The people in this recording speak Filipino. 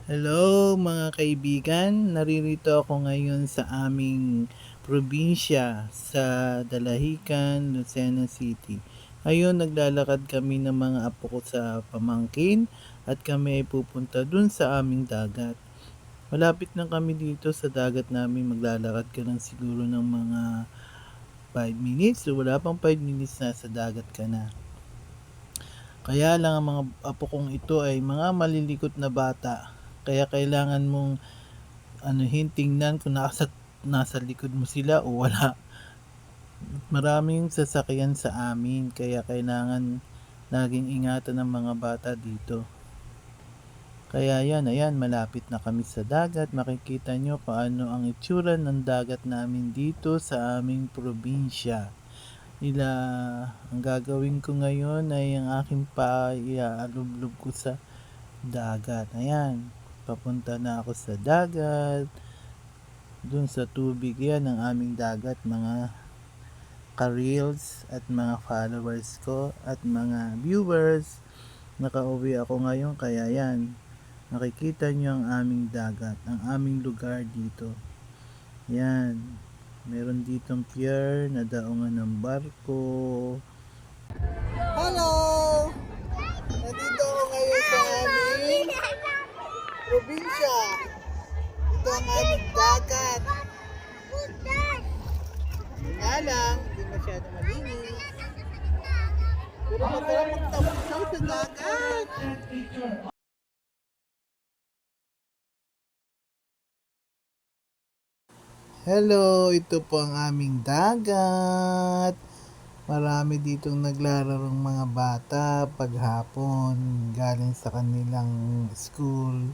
Hello mga kaibigan, naririto ako ngayon sa aming probinsya sa Dalahican, Lucena City. Ngayon naglalakad kami ng mga apo ko sa pamangkin at kami ay pupunta dun sa aming dagat. Malapit na kami dito sa dagat namin, maglalakad ka lang siguro ng mga 5 minutes o wala pang 5 minutes na sa dagat ka na. Kaya lang ang mga apo kong ito ay mga malilikot na bata. Kaya kailangan mong tingnan kung nasa likod mo sila o wala. Maraming sasakyan sa amin kaya kailangan laging ingatan ng mga bata dito. Kaya yan, ayan, malapit na kami sa dagat. Makikita nyo paano ang itsura ng dagat namin dito sa aming probinsya. Ang gagawin ko ngayon ay ang aking paa iaalublob ko sa dagat. Ayan, papunta na ako sa dagat. Dun sa tubig yan ang aming dagat, mga ka-reels at mga followers ko at mga viewers. Nakauwi ako ngayon kaya yan, nakikita nyo ang aming dagat, ang aming lugar dito. Yan, meron ditong pier na daungan ng barko. Hello! Nandito ako ngayon sa aming probinsya. Ito ang aming dagat. Nga lang, hindi masyado malinis. Pero masarap magtabasaw sa dagat. Hello, ito po ang aming dagat. Marami ditong naglararong mga bata paghapon galing sa kanilang school.